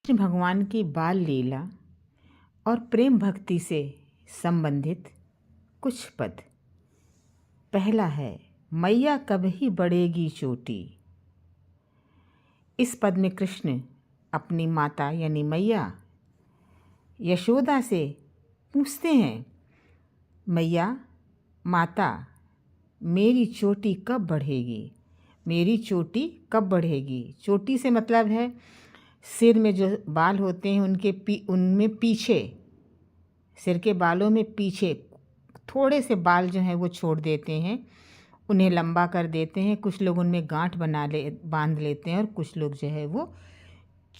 कृष्ण भगवान की बाल लीला और प्रेम भक्ति से संबंधित कुछ पद। पहला है, मैया कब ही बढ़ेगी चोटी। इस पद में कृष्ण अपनी माता यानी मैया यशोदा से पूछते हैं, मैया माता मेरी चोटी कब बढ़ेगी, मेरी चोटी कब बढ़ेगी। चोटी से मतलब है सिर में जो बाल होते हैं उनमें पीछे, सिर के बालों में पीछे थोड़े से बाल जो हैं वो छोड़ देते हैं, उन्हें लंबा कर देते हैं। कुछ लोग उनमें गांठ बांध लेते हैं और कुछ लोग जो है वो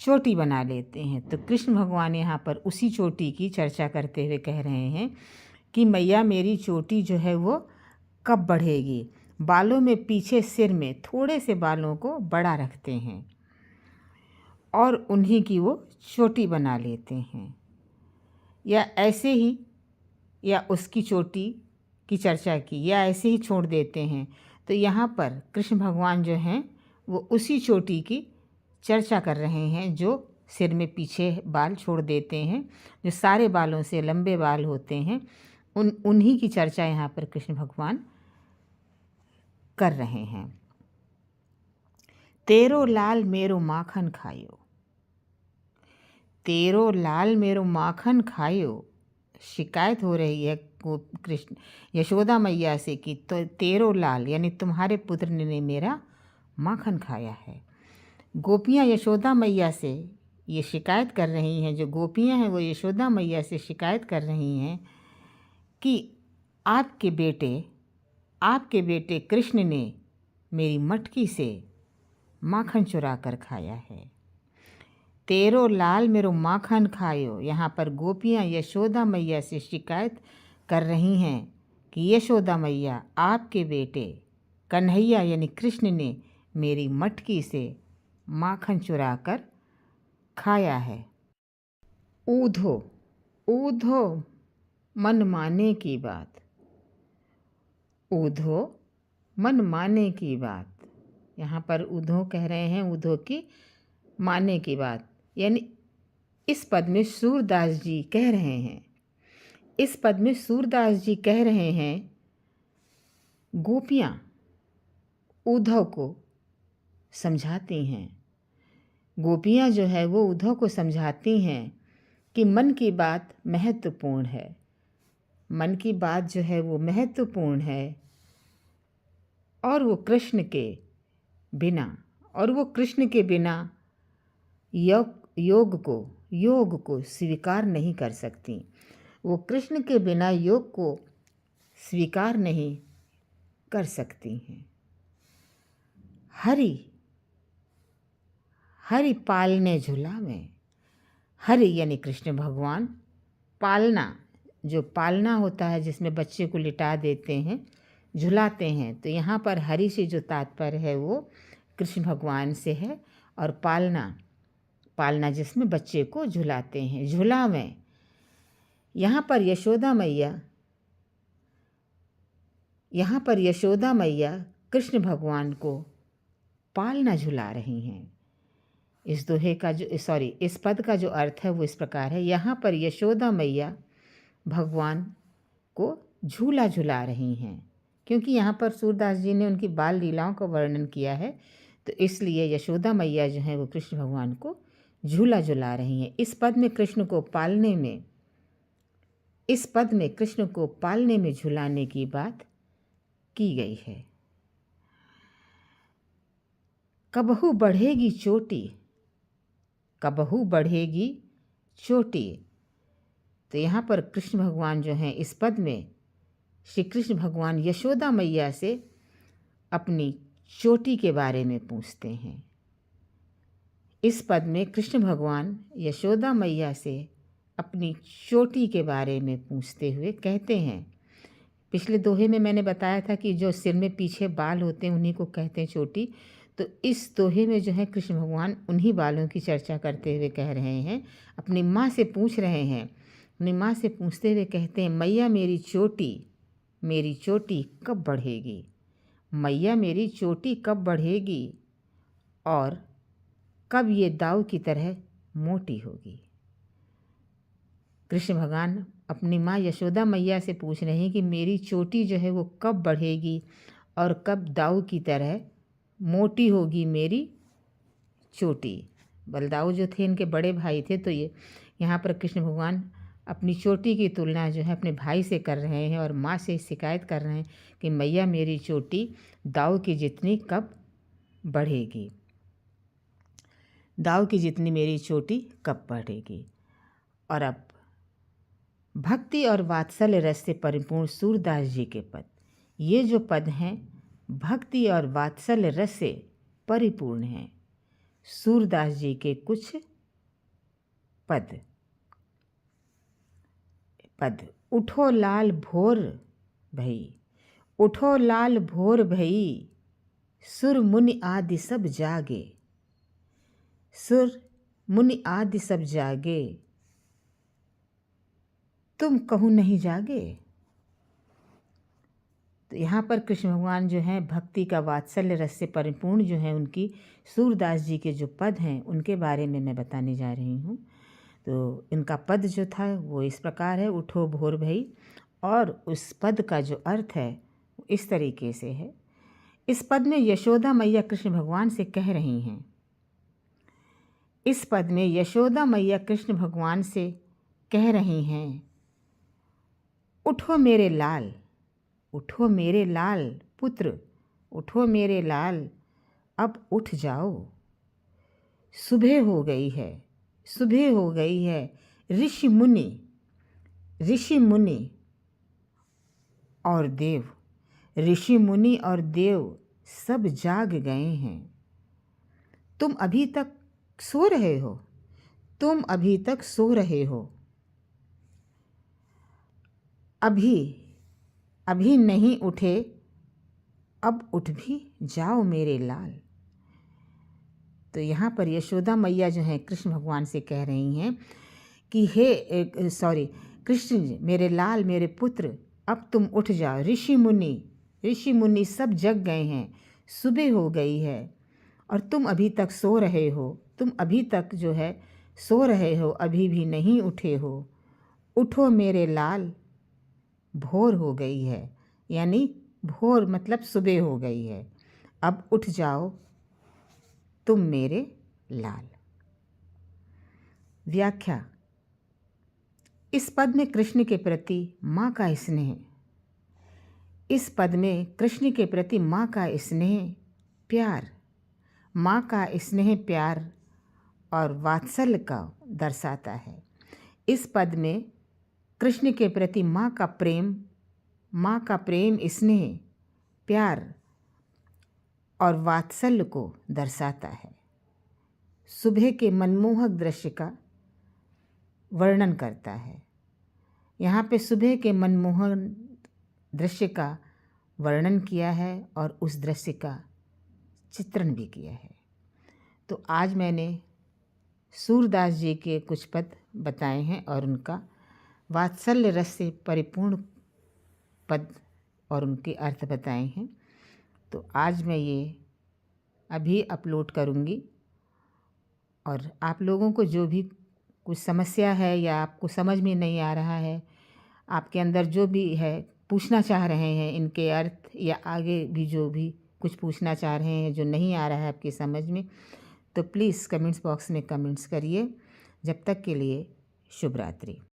चोटी बना लेते हैं। तो कृष्ण भगवान यहाँ पर उसी चोटी की चर्चा करते हुए कह रहे हैं कि मैया मेरी चोटी जो है वो कब बढ़ेगी। बालों में पीछे सिर में थोड़े से बालों को बड़ा रखते हैं और उन्हीं की वो चोटी बना लेते हैं, या ऐसे ही या उसकी चोटी की चर्चा की या ऐसे ही छोड़ देते हैं। तो यहाँ पर कृष्ण भगवान जो हैं वो उसी चोटी की चर्चा कर रहे हैं जो सिर में पीछे बाल छोड़ देते हैं, जो सारे बालों से लंबे बाल होते हैं, उन्हीं की चर्चा यहाँ पर कृष्ण भगवान कर रहे हैं। तेरो लाल मेरो माखन खायो, तेरो लाल मेरो माखन खायो। शिकायत हो रही है कृष्ण यशोदा मैया से कि तो तेरो लाल यानी तुम्हारे पुत्र ने मेरा माखन खाया है। गोपियाँ यशोदा मैया से ये शिकायत कर रही हैं, जो गोपियाँ हैं वो यशोदा मैया से शिकायत कर रही हैं कि आपके बेटे कृष्ण ने मेरी मटकी से माखन चुरा कर खाया है। तेरो लाल मेरो माखन खायो। यहाँ पर गोपियाँ यशोदा मैया से शिकायत कर रही हैं कि यशोदा मैया आपके बेटे कन्हैया यानी कृष्ण ने मेरी मटकी से माखन चुरा कर खाया है। ऊधो, ऊधो मन माने की बात, ऊधो मन माने की बात। यहाँ पर ऊधो कह रहे हैं ऊधो की माने की बात, यानी इस पद में सूरदास जी कह रहे हैं, इस पद में सूरदास जी कह रहे हैं गोपियाँ उद्धव को समझाती हैं, गोपियाँ जो है वो उद्धव को समझाती हैं कि मन की बात महत्वपूर्ण है, मन की बात जो है वो महत्वपूर्ण है और वो कृष्ण के बिना योग को स्वीकार नहीं कर सकती। वो कृष्ण के बिना योग को स्वीकार नहीं कर सकती हैं। हरि पालने झूला में, हरि यानी कृष्ण भगवान, पालना जो पालना होता है जिसमें बच्चे को लिटा देते हैं, झुलाते हैं, तो यहाँ पर हरि से जो तात्पर्य है वो कृष्ण भगवान से है, और पालना जिसमें बच्चे को झुलाते हैं, झूला में। यहाँ पर यशोदा मैया कृष्ण भगवान को पालना झुला रही हैं। इस पद का जो अर्थ है वो इस प्रकार है, यहाँ पर यशोदा मैया भगवान को झूला झुला रही हैं, क्योंकि यहाँ पर सूरदास जी ने उनकी बाल लीलाओं का वर्णन किया है, तो इसलिए यशोदा मैया जो है वो कृष्ण भगवान को झूला झुला रही हैं। इस पद में कृष्ण को पालने में झुलाने की बात की गई है। कबहू बढ़ेगी चोटी, कबहू बढ़ेगी चोटी। तो यहाँ पर कृष्ण भगवान जो हैं इस पद में श्री कृष्ण भगवान यशोदा मैया से अपनी चोटी के बारे में पूछते हैं। इस पद में कृष्ण भगवान यशोदा मैया से अपनी चोटी के बारे में पूछते हुए कहते हैं, पिछले दोहे में मैंने बताया था कि जो सिर में पीछे बाल होते हैं उन्हीं को कहते हैं चोटी, तो इस दोहे में जो है कृष्ण भगवान उन्हीं बालों की चर्चा करते हुए कह रहे हैं, अपनी माँ से पूछ रहे हैं, अपनी माँ से पूछते हुए कहते हैं, मैया मेरी चोटी कब बढ़ेगी, मैया मेरी चोटी कब बढ़ेगी और कब ये दाऊ की तरह मोटी होगी। कृष्ण भगवान अपनी माँ यशोदा मैया से पूछ रहे हैं कि मेरी चोटी जो है वो कब बढ़ेगी और कब दाऊ की तरह मोटी होगी मेरी चोटी। बलदाऊ जो थे इनके बड़े भाई थे, तो ये यहाँ पर कृष्ण भगवान अपनी चोटी की तुलना जो है अपने भाई से कर रहे हैं और माँ से शिकायत कर रहे हैं कि मैया मेरी चोटी दाऊ की जितनी कब बढ़ेगी, दाऊ की जितनी मेरी चोटी कब बढ़ेगी। और अब भक्ति और वात्सल्य रस से परिपूर्ण सूरदास जी के पद, ये जो पद हैं भक्ति और वात्सल्य रस से परिपूर्ण हैं। सूरदास जी के कुछ पद। उठो लाल भोर भई, उठो लाल भोर भई, सुर मुनि आदि सब जागे, सुर मुनि आदि सब जागे, तुम कहूँ नहीं जागे। तो यहाँ पर कृष्ण भगवान जो हैं भक्ति का वात्सल्य रस से परिपूर्ण जो है उनकी सूरदास जी के जो पद हैं उनके बारे में मैं बताने जा रही हूँ। तो इनका पद जो था वो इस प्रकार है, उठो भोर भई, और उस पद का जो अर्थ है वो इस तरीके से है। इस पद में यशोदा मैया कृष्ण भगवान से कह रही हैं, इस पद में यशोदा मैया कृष्ण भगवान से कह रही हैं, उठो मेरे लाल, उठो मेरे लाल पुत्र, उठो मेरे लाल, अब उठ जाओ, सुबह हो गई है, सुबह हो गई है। ऋषि मुनि और देव, ऋषि मुनि और देव सब जाग गए हैं। तुम अभी तक सो रहे हो, तुम अभी तक सो रहे हो, अभी नहीं उठे, अब उठ भी जाओ मेरे लाल। तो यहाँ पर यशोदा मैया जो हैं कृष्ण भगवान से कह रही हैं कि कृष्ण जी मेरे लाल मेरे पुत्र, अब तुम उठ जाओ। ऋषि मुनि सब जग गए हैं, सुबह हो गई है और तुम अभी तक सो रहे हो, तुम अभी तक जो है सो रहे हो, अभी भी नहीं उठे हो। उठो मेरे लाल, भोर हो गई है, यानी भोर मतलब सुबह हो गई है, अब उठ जाओ तुम मेरे लाल। व्याख्या। इस पद में कृष्ण के प्रति माँ का स्नेह, इस पद में कृष्ण के प्रति माँ का स्नेह प्यार, माँ का स्नेह प्यार और वात्सल्य का दर्शाता है। इस पद में कृष्ण के प्रति माँ का प्रेम स्नेह प्यार और वात्सल्य को दर्शाता है। सुबह के मनमोहक दृश्य का वर्णन करता है। यहाँ पे सुबह के मनमोहक दृश्य का वर्णन किया है और उस दृश्य का चित्रण भी किया है। तो आज मैंने सूरदास जी के कुछ पद बताए हैं और उनका वात्सल्य रस से परिपूर्ण पद और उनके अर्थ बताए हैं। तो आज मैं ये अभी अपलोड करूँगी और आप लोगों को जो भी कुछ समस्या है या आपको समझ में नहीं आ रहा है, आपके अंदर जो भी है पूछना चाह रहे हैं इनके अर्थ, या आगे भी जो भी कुछ पूछना चाह रहे हैं जो नहीं आ रहा है आपकी समझ में, तो प्लीज़ कमेंट्स बॉक्स में कमेंट्स करिए। जब तक के लिए शुभ रात्रि।